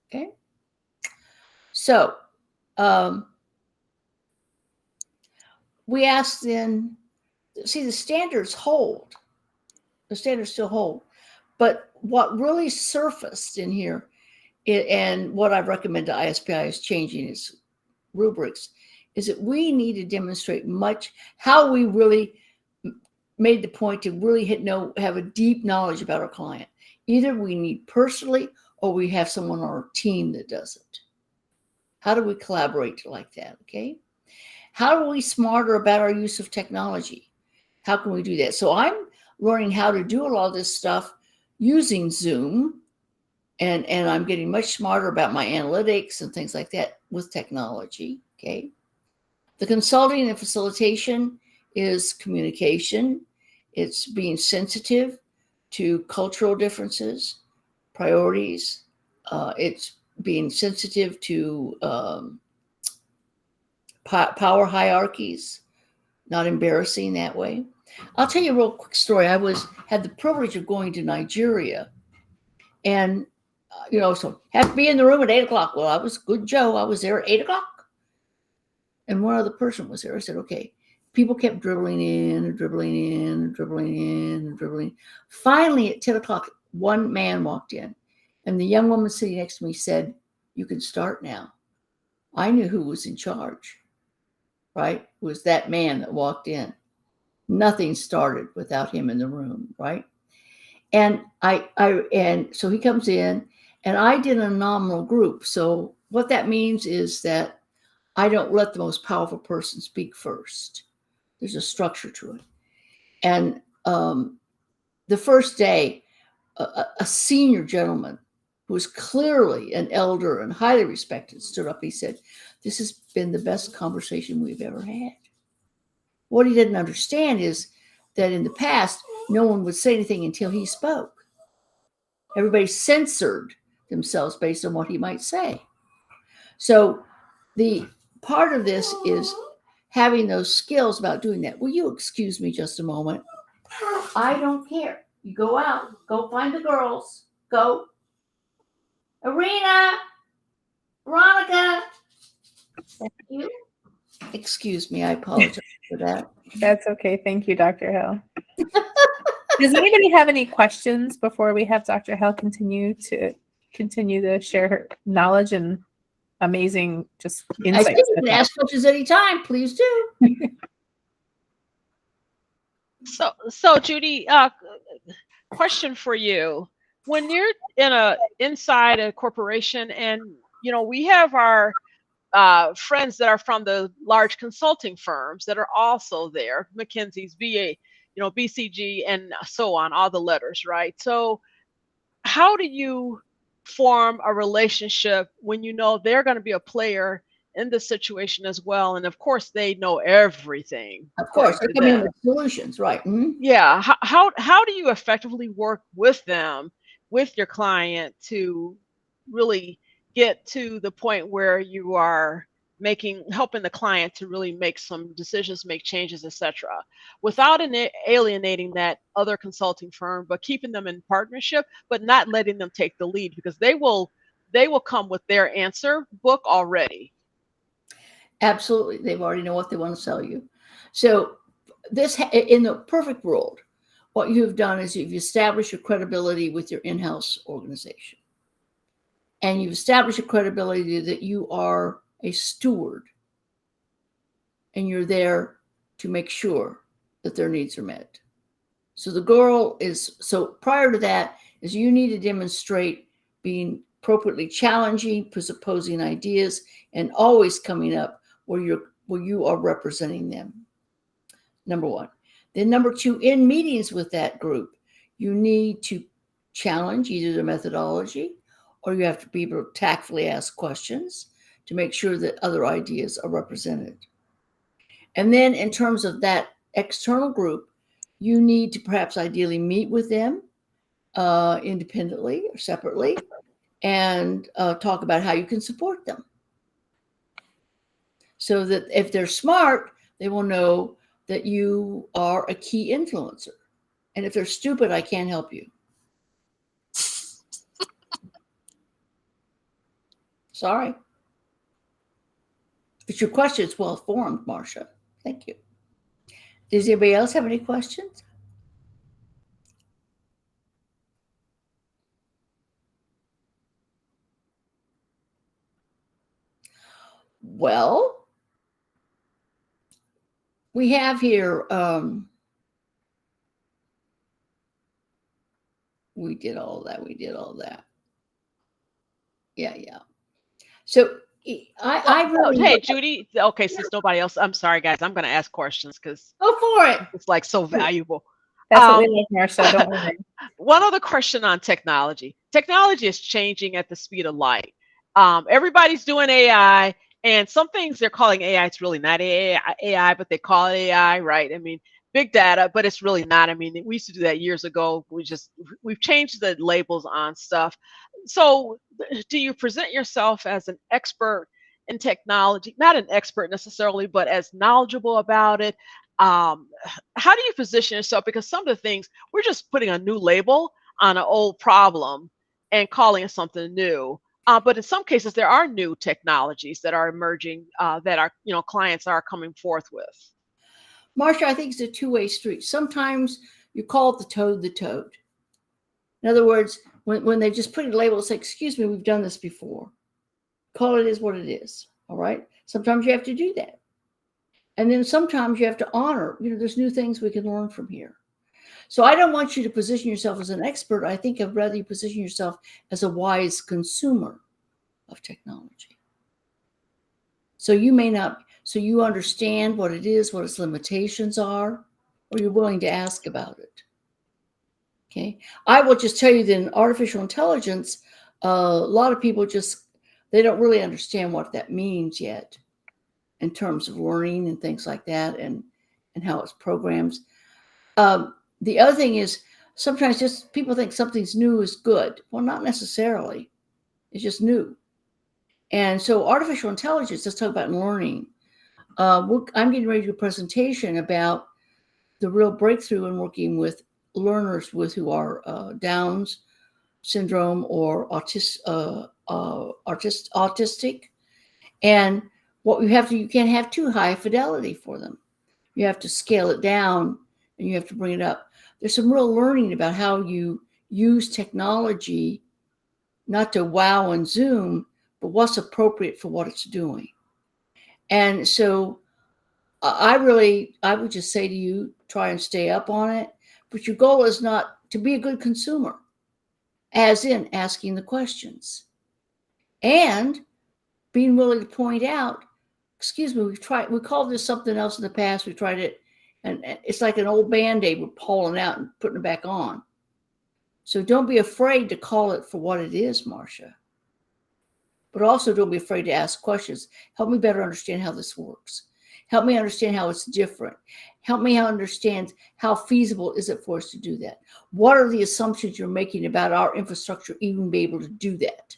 Okay. So we ask then, see, the standards hold. The standards still hold. But what really surfaced in here, and what I recommend to ISPI is changing its rubrics, is that we need to demonstrate much how we really made the point to really have a deep knowledge about our client. Either we need personally or we have someone on our team that does it. How do we collaborate like that? Okay. How are we smarter about our use of technology? How can we do that? So I'm learning how to do all this stuff using Zoom, and I'm getting much smarter about my analytics and things like that with technology. Okay. The consulting and facilitation is communication. It's being sensitive to cultural differences, priorities. It's being sensitive to power hierarchies, not embarrassing that way. I'll tell you a real quick story. I had the privilege of going to Nigeria, and so had to be in the room at 8:00. Well, I was good Joe. I was there at 8:00. And one other person was there. I said, okay. People kept dribbling in and dribbling in and dribbling in and dribbling. Finally, at 10:00, one man walked in. And the young woman sitting next to me said, you can start now. I knew who was in charge, right? It was that man that walked in. Nothing started without him in the room, right? And and so he comes in, and I did a nominal group. So what that means is that I don't let the most powerful person speak first. There's a structure to it. And the first day, a senior gentleman who was clearly an elder and highly respected stood up. He said, this has been the best conversation we've ever had. What he didn't understand is that in the past, no one would say anything until he spoke. Everybody censored themselves based on what he might say. So the part of this is having those skills about doing that. Will you excuse me just a moment? I don't care. You go out, go find the girls. Go. Arena. Veronica. Thank you. Excuse me. I apologize for that. That's okay. Thank you, Dr. Hill. Does anybody have any questions before we have Dr. Hill continue to share her knowledge and amazing just I insights? think you can ask questions anytime. Please do. So Judy, question for you. When you're inside a corporation and, we have our friends that are from the large consulting firms that are also there, McKinsey's, VA, BCG, and so on, all the letters, right? So how do you form a relationship when you know they're going to be a player in the situation as well? And of course, they know everything. Of course, they're to coming them. with solutions, right? Mhm. Yeah. How do you effectively work with them, with your client, to really get to the point where you are helping the client to really make some decisions, make changes, etc., without alienating that other consulting firm, but keeping them in partnership, but not letting them take the lead, because they will come with their answer book already. Absolutely. They've already know what they want to sell you. So this, in the perfect world, what you've done is you've established your credibility with your in-house organization. And you've established a credibility that you are a steward and you're there to make sure that their needs are met. So prior to that is you need to demonstrate being appropriately challenging, presupposing ideas, and always coming up where you are representing them. Number one. Then number two, in meetings with that group, you need to challenge either the methodology, or you have to be able to tactfully ask questions to make sure that other ideas are represented. And then in terms of that external group, you need to perhaps ideally meet with them independently or separately and talk about how you can support them. So that if they're smart, they will know that you are a key influencer. And if they're stupid, I can't help you. Sorry. But your question is well formed, Marcia. Thank you. Does anybody else have any questions? Well, we have here, we did all that. Yeah. So I really Hey, Judy. Okay, since nobody else, I'm sorry, guys. I'm going to ask questions because go for it. it's like so valuable. That's what we like, Marcia. Don't worry. One other question on technology. Technology is changing at the speed of light. Everybody's doing AI, and some things they're calling AI. It's really not AI, but they call it AI, right? I mean, big data, but it's really not. I mean, we used to do that years ago. We've changed the labels on stuff. So, do you present yourself as an expert in technology? Not an expert necessarily, but as knowledgeable about it. How do you position yourself? Because some of the things, we're just putting a new label on an old problem and calling it something new. But in some cases, there are new technologies that are emerging that our clients are coming forth with. Marcia, I think it's a two-way street. Sometimes you call it the toad. In other words, when they just put a label and say, excuse me, we've done this before. Call it is what it is. All right. Sometimes you have to do that. And then sometimes you have to honor, there's new things we can learn from here. So I don't want you to position yourself as an expert. I think I'd rather you position yourself as a wise consumer of technology. So you understand what it is, what its limitations are, or you're willing to ask about it. Okay. I will just tell you that in artificial intelligence, a lot of people they don't really understand what that means yet in terms of learning and things like that and how it's programmed. The other thing is sometimes just people think something's new is good. Well, not necessarily. It's just new. And so artificial intelligence, let's talk about learning. I'm getting ready to do a presentation about the real breakthrough in working with learners who are Downs syndrome or autistic. And what you can't have too high fidelity for them. You have to scale it down and you have to bring it up. There's some real learning about how you use technology, not to wow and zoom, but what's appropriate for what it's doing. And so I would just say to you, try and stay up on it. But your goal is not to be a good consumer, as in asking the questions and being willing to point out, excuse me, we called this something else in the past. We tried it, and it's like an old Band-Aid we're pulling out and putting it back on. So don't be afraid to call it for what it is, Marcia. But also don't be afraid to ask questions. Help me better understand how this works. Help me understand how it's different. Help me understand how feasible is it for us to do that? What are the assumptions you're making about our infrastructure even be able to do that?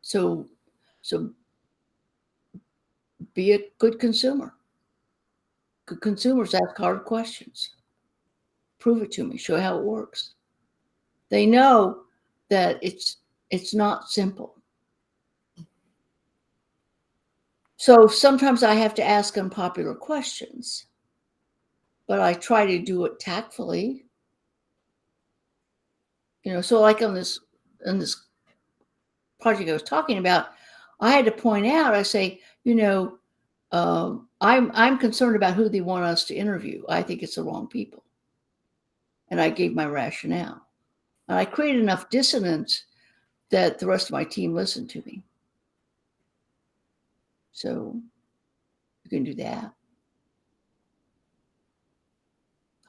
So be a good consumer. Good consumers ask hard questions. Prove it to me. Show how it works. They know that it's not simple. So sometimes I have to ask unpopular questions, but I try to do it tactfully. So like on this project I was talking about, I had to point out, I say, I'm concerned about who they want us to interview. I think it's the wrong people. And I gave my rationale. And I created enough dissonance that the rest of my team listened to me. So you can do that.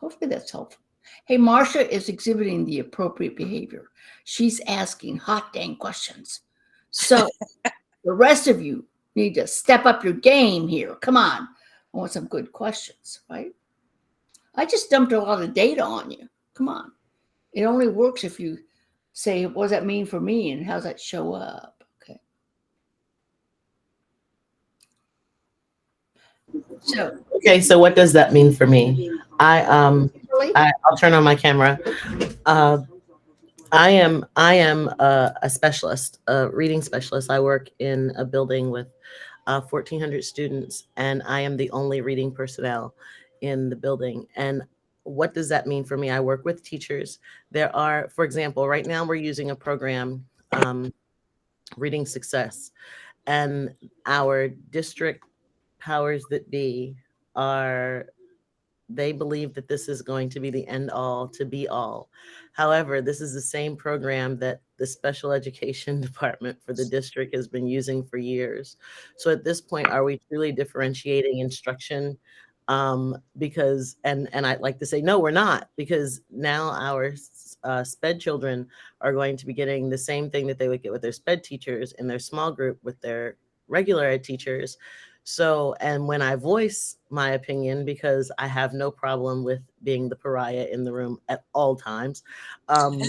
Hopefully that's helpful. Hey, Marcia is exhibiting the appropriate behavior. She's asking hot dang questions. So the rest of you need to step up your game here. Come on. I want some good questions, right? I just dumped a lot of data on you. Come on. It only works if you say, what does that mean for me? And how does that show up? Okay, so what does that mean for me? I'll turn on my camera. I am a specialist, a reading specialist. I work in a building with 1,400 students, and I am the only reading personnel in the building. And what does that mean for me? I work with teachers. There are, for example, right now we're using a program, Reading Success, and our district powers that be they believe that this is going to be the end all to be all. However, this is the same program that the special education department for the district has been using for years. So at this point, are we truly differentiating instruction? Because, and I'd like to say, no, we're not, because now our SPED children are going to be getting the same thing that they would get with their SPED teachers in their small group with their regular ed teachers. So, and when I voice my opinion, because I have no problem with being the pariah in the room at all times, I'm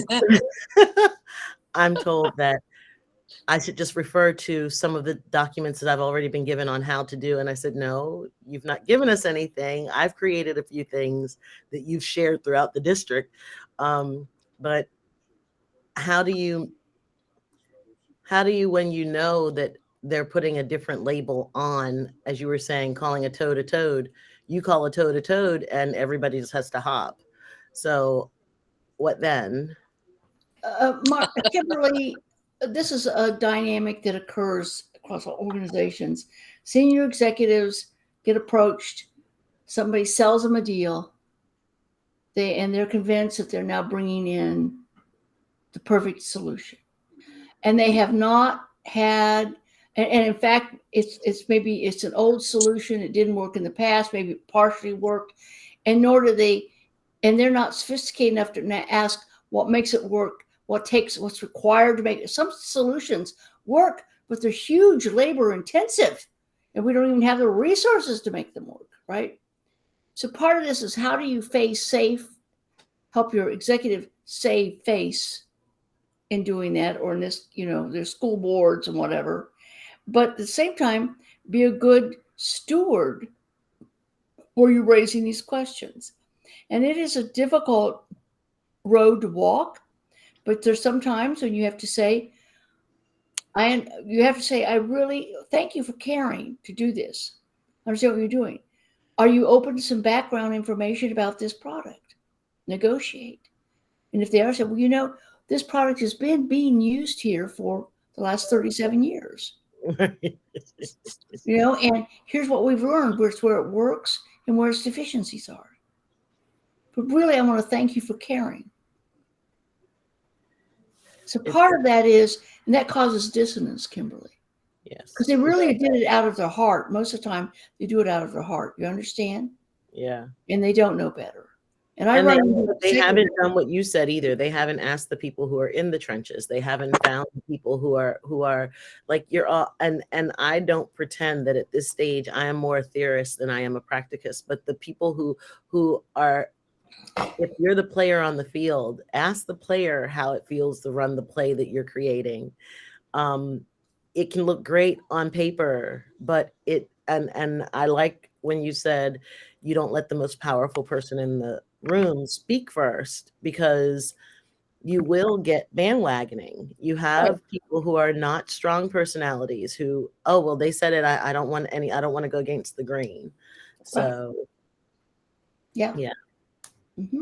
told that I should just refer to some of the documents that I've already been given on how to do. And I said, no, you've not given us anything. I've created a few things that you've shared throughout the district. But how do you, when you know that they're putting a different label on, as you were saying, calling a toad a toad, you call a toad a toad and everybody just has to hop. So what then? Kimberly, this is a dynamic that occurs across all organizations. Senior executives get approached, somebody sells them a deal, and they're convinced that they're now bringing in the perfect solution. And they have not had, and in fact, it's an old solution. It didn't work in the past, maybe it partially worked, and they're not sophisticated enough to ask what makes it work, what's required to make it. Some solutions work, but they're huge labor intensive, and we don't even have the resources to make them work, right? So part of this is, how do you help your executive save face in doing that, or in this, there's school boards and whatever, but at the same time, be a good steward where you're raising these questions. And it is a difficult road to walk, But there's some times when you have to say, I really thank you for caring to do this. I understand what you're doing. Are you open to some background information about this product? Negotiate. And if they are, say, well, this product has been being used here for the last 37 years. And here's what we've learned, where it works and where its deficiencies are. But really, I want to thank you for caring. So part of that is, and that causes dissonance, Kimberly. Yes. Because they really did it out of their heart. Most of the time, they do it out of their heart. You understand? Yeah. And they don't know better. And they haven't done what you said either. They haven't asked the people who are in the trenches. They haven't found people who are like you're all. And I don't pretend that at this stage I am more a theorist than I am a practicist. But the people who are, if you're the player on the field, ask the player how it feels to run the play that you're creating. It can look great on paper, but and I like when you said you don't let the most powerful person in the room speak first, because you will get bandwagoning. You have people who are not strong personalities who, oh, well, they said it. I don't want to go against the grain. So yeah. Mm-hmm.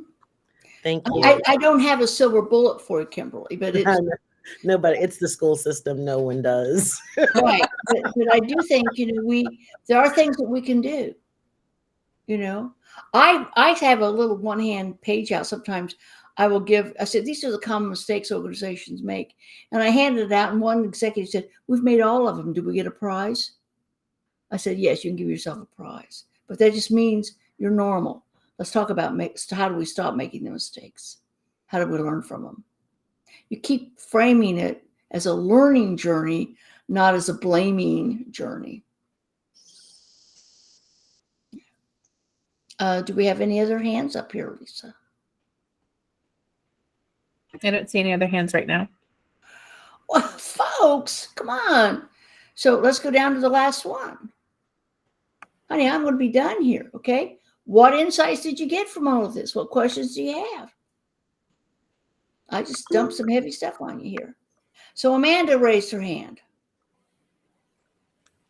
Thank you. I don't have a silver bullet for you, Kimberly, but it's no, but it's the school system. No one does. right. But I do think, there are things that we can do. I have a little one-hand page out. Sometimes I said, these are the common mistakes organizations make. And I handed it out, and one executive said, we've made all of them. Do we get a prize? I said, yes, you can give yourself a prize. But that just means you're normal. Let's talk about how do we stop making the mistakes? How do we learn from them? You keep framing it as a learning journey, not as a blaming journey. Do we have any other hands up here, Lisa? I don't see any other hands right now. Well, folks, come on. So let's go down to the last one. Honey, I'm going to be done here, okay? What insights did you get from all of this? What questions do you have? I just dumped some heavy stuff on you here. So Amanda raised her hand.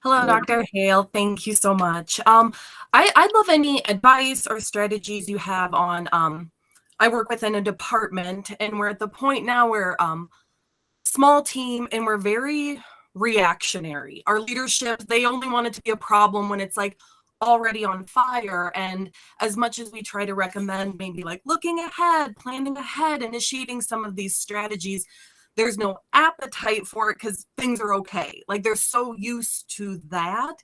Hello, Dr. Hale. Thank you so much. I'd love any advice or strategies you have on, I work within a department, and we're at the point now where small team, and we're very reactionary. Our leadership, they only want it to be a problem when it's like already on fire. And as much as we try to recommend maybe like looking ahead, planning ahead, initiating some of these strategies, there's no appetite for it because things are okay. Like they're so used to that.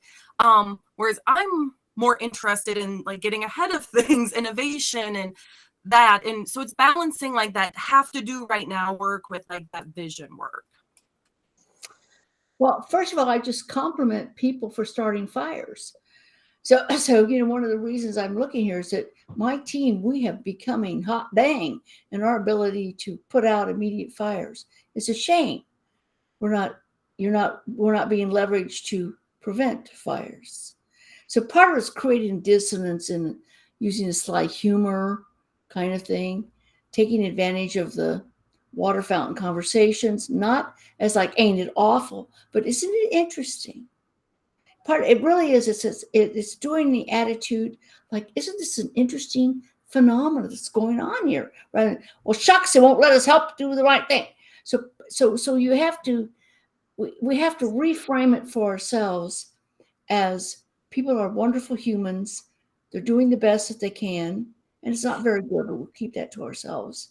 Whereas I'm more interested in like getting ahead of things, innovation and that. And so it's balancing like that have to do right now work with like that vision work. Well, first of all, I just compliment people for starting fires. So one of the reasons I'm looking here is that my team, we have becoming hot dang in our ability to put out immediate fires. It's a shame we're not being leveraged to prevent fires. So part of it's creating dissonance and using a sly humor kind of thing, taking advantage of the water fountain conversations, not as like, ain't it awful, but isn't it interesting? It really is. It's doing the attitude like, isn't this an interesting phenomenon that's going on here? Rather than, well, shucks, it won't let us help do the right thing. So you have to, we have to reframe it for ourselves as people are wonderful humans. They're doing the best that they can, and it's not very good, but we'll keep that to ourselves.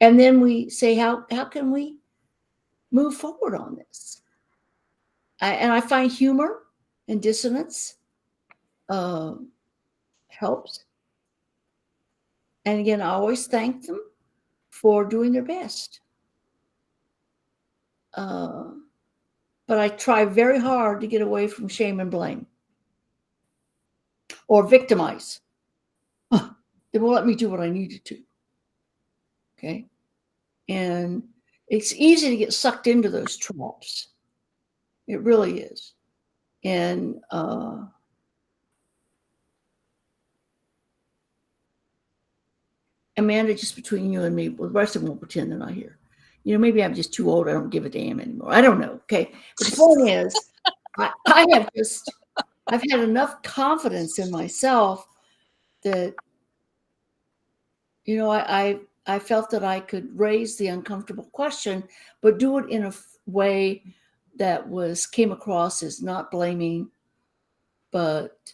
And then we say, how can we move forward on this? And I find humor and dissonance helps. And again, I always thank them for doing their best. But I try very hard to get away from shame and blame or victimize. They won't let me do what I needed to. Okay. And it's easy to get sucked into those traps. It really is. And Amanda, just between you and me, well, the rest of them will pretend they're not here. You know, maybe I'm just too old. I don't give a damn anymore. I don't know. Okay. But the point is, I've had enough confidence in myself that, you know, I felt that I could raise the uncomfortable question, but do it in a way that came across as not blaming, but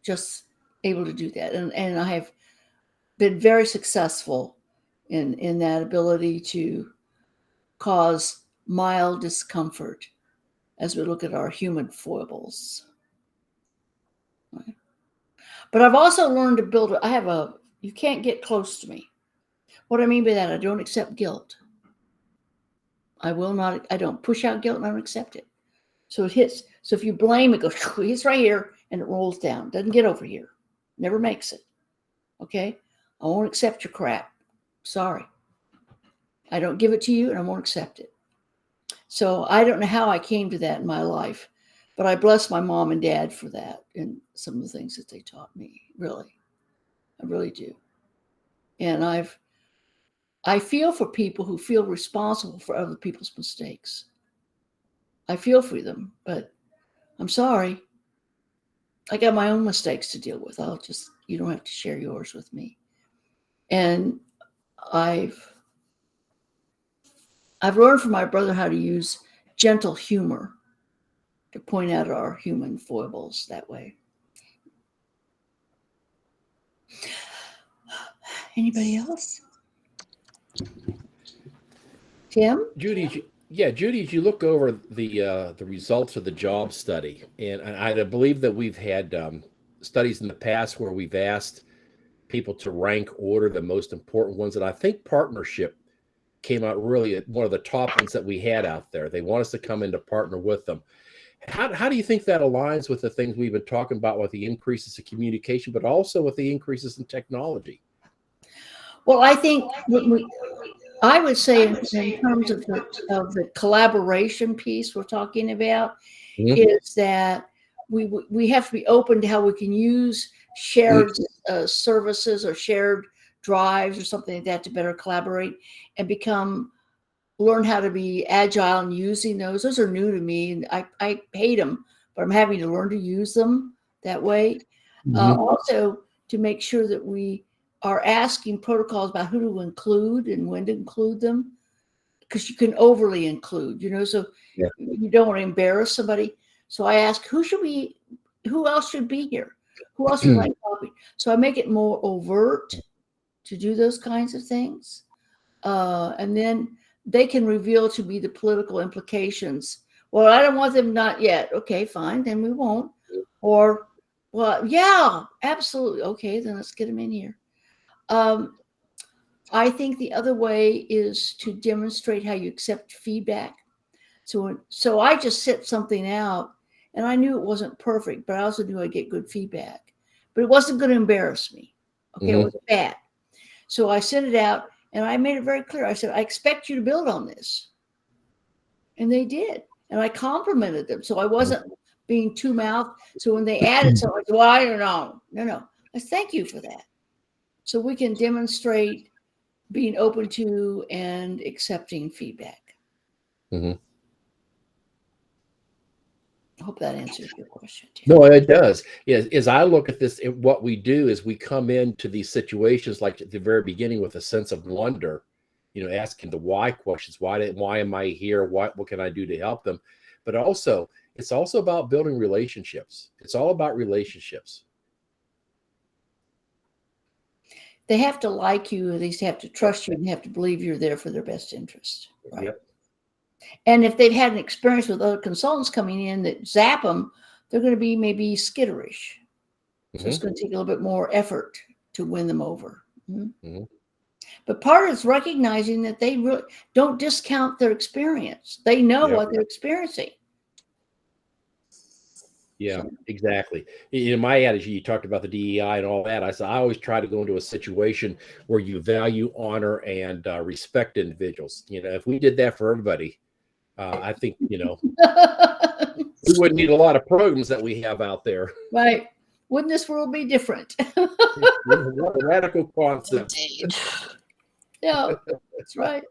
just able to do that. And I have been very successful in that ability to cause mild discomfort as we look at our human foibles. Right? But I've also learned to build, you can't get close to me. What I mean by that, I don't accept guilt. I don't push out guilt and I don't accept it. So it hits. So if you blame, it goes, it hits right here and it rolls down. Doesn't get over here. Never makes it. Okay? I won't accept your crap. Sorry. I don't give it to you and I won't accept it. So I don't know how I came to that in my life, but I bless my mom and dad for that and some of the things that they taught me. Really. I really do. And I feel for people who feel responsible for other people's mistakes. I feel for them, but I'm sorry. I got my own mistakes to deal with. You don't have to share yours with me. And I've learned from my brother how to use gentle humor to point out our human foibles that way. Anybody else? Tim? Judy, as you look over the results of the job study, and I believe that we've had studies in the past where we've asked people to rank order the most important ones, and I think partnership came out really at one of the top ones that we had out there. They want us to come in to partner with them. How do you think that aligns with the things we've been talking about with the increases in communication, but also with the increases in technology? Well, I think I would say in terms of the collaboration piece we're talking about, is that we have to be open to how we can use shared services or shared drives or something like that to better collaborate and learn how to be agile in using those. Those are new to me, and I hate them, but I'm having to learn to use them that way. Also, to make sure that we are asking protocols about who to include and when to include them, because you can overly include, so you don't want to embarrass somebody. So I ask, who else should be here? Who else would like coffee? So I make it more overt to do those kinds of things. And then they can reveal to me the political implications. Well, I don't want them, not yet. Okay, fine, then we won't. Or, well, yeah, absolutely. Okay, then let's get them in here. I think the other way is to demonstrate how you accept feedback. So I just set something out, and I knew it wasn't perfect, but I also knew I'd get good feedback. But it wasn't going to embarrass me. Okay, it was bad. So I sent it out, and I made it very clear. I said, I expect you to build on this. And they did. And I complimented them. So I wasn't being two-mouthed. So when they added something, I said, well, I don't know. No. I said, thank you for that. So we can demonstrate being open to and accepting feedback. I hope that answers your question, Tim. No, it does. As I look at this, what we do is we come into these situations like at the very beginning with a sense of wonder, asking the why questions. Why am I here? What can I do to help them? But also, it's also about building relationships. It's all about relationships. They have to like you, at least have to trust you, and have to believe you're there for their best interest. Right. Yep. And if they've had an experience with other consultants coming in that zap them, they're going to be maybe skitterish. So it's going to take a little bit more effort to win them over. But part is recognizing that they really don't discount their experience. They know what they're experiencing. Yeah, exactly. My attitude, you talked about the DEI and all that. I said, I always try to go into a situation where you value, honor, and respect individuals. If we did that for everybody, I think, we wouldn't need a lot of programs that we have out there. Right. Wouldn't this world be different? What a radical concept. Indeed. Yeah, that's right.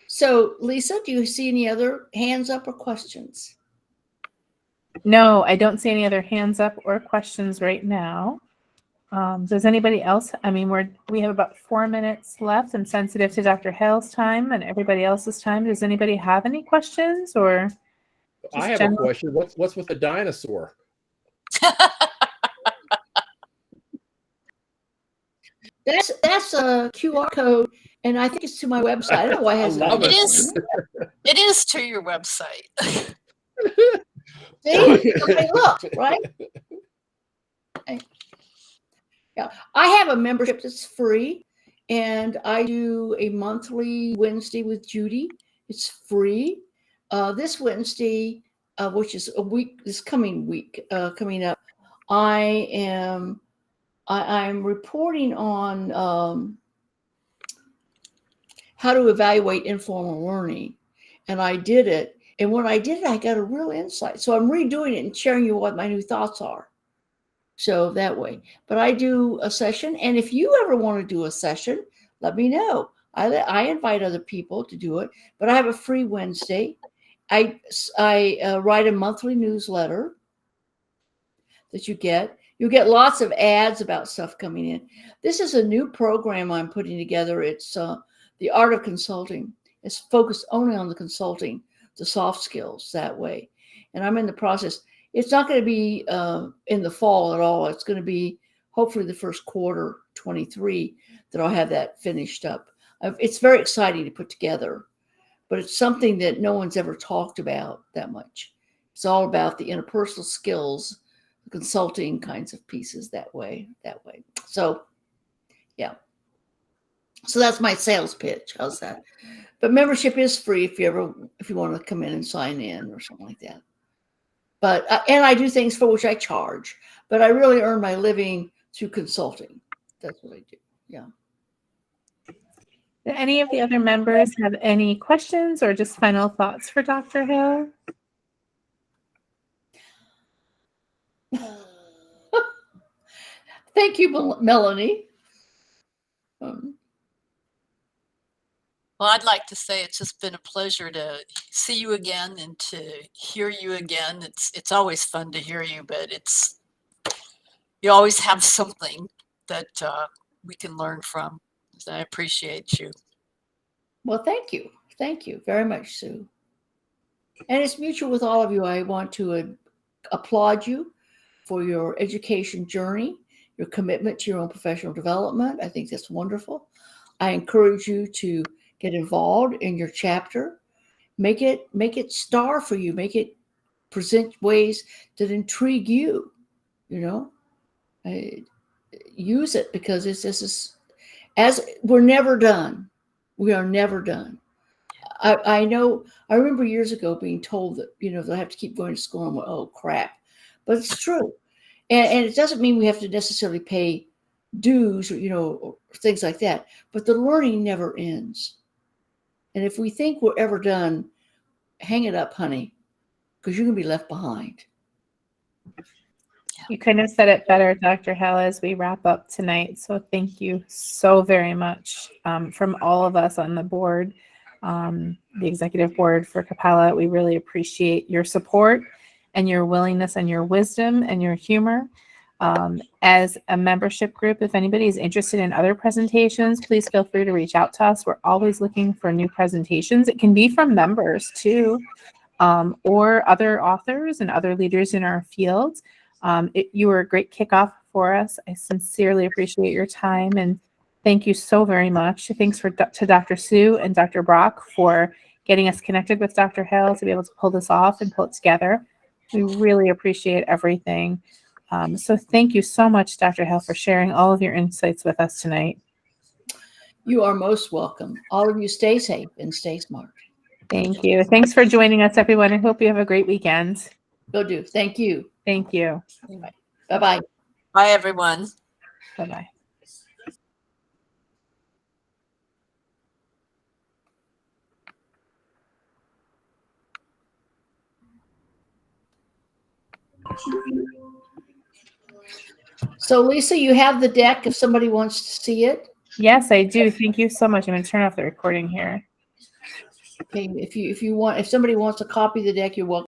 So, Lisa, do you see any other hands up or questions? No, I don't see any other hands up or questions right now. Does anybody else? I mean, we have about 4 minutes left. I'm sensitive to Dr. Hale's time and everybody else's time. Does anybody have any questions or? I have a question. What's with the dinosaur? That's a QR code, and I think it's to my website. I don't know why it has I love It it. is. It is to your website. See, somebody look, right? Yeah, I have a membership that's free, and I do a monthly Wednesday with Judy. It's free. This Wednesday, which is this coming week, coming up, I'm reporting on how to evaluate informal learning, and I did it. And when I did it, I got a real insight. So I'm redoing it and sharing you what my new thoughts are. So that way, but I do a session, and if you ever want to do a session, let me know. I invite other people to do it, but I have a free Wednesday. I write a monthly newsletter that you get. You'll get lots of ads about stuff coming in. This is a new program I'm putting together. It's the art of consulting. It's focused only on the consulting, the soft skills that way, and I'm in the process. It's not going to be in the fall at all. It's going to be hopefully the first quarter 23 that I'll have that finished up. It's very exciting to put together, but it's something that no one's ever talked about that much. It's all about the interpersonal skills, the consulting kinds of pieces that way. So, yeah. So that's my sales pitch. How's that? But membership is free if you want to come in and sign in or something like that. But and I do things for which I charge, but I really earn my living through consulting. That's what I do. Yeah. Do any of the other members have any questions or just final thoughts for Dr. Hale? Thank you, Melanie. Well, I'd like to say it's just been a pleasure to see you again and to hear you again. It's always fun to hear you, but you always have something that we can learn from. So I appreciate you. Well, thank you. Thank you very much, Sue. And it's mutual with all of you. I want to applaud you for your education journey, your commitment to your own professional development. I think that's wonderful. I encourage you to get involved in your chapter. Make it star for you. Make it present ways that intrigue you. Use it because as we're never done. We are never done. I remember years ago being told that, they'll have to keep going to school. And I'm like, oh, crap. But it's true. And it doesn't mean we have to necessarily pay dues or things like that. But the learning never ends. And if we think we're ever done, hang it up, honey, because you're going to be left behind. You couldn't have said it better, Dr. Hale, as we wrap up tonight. So thank you so very much from all of us on the board, the executive board for Capella. We really appreciate your support and your willingness and your wisdom and your humor. As a membership group, if anybody is interested in other presentations, please feel free to reach out to us. We're always looking for new presentations. It can be from members too, or other authors and other leaders in our field. You were a great kickoff for us. I sincerely appreciate your time and thank you so very much. Thanks to Dr. Sue and Dr. Brock for getting us connected with Dr. Hale to be able to pull this off and pull it together. We really appreciate everything. So thank you so much, Dr. Hale, for sharing all of your insights with us tonight. You are most welcome. All of you stay safe and stay smart. Thank you. Thanks for joining us, everyone. I hope you have a great weekend. Will do. Thank you. Thank you. Bye-bye. Bye, everyone. Bye-bye. So, Lisa, you have the deck if somebody wants to see it. Yes, I do. Thank you so much. I'm going to turn off the recording here. Okay, if somebody wants to copy the deck, you're welcome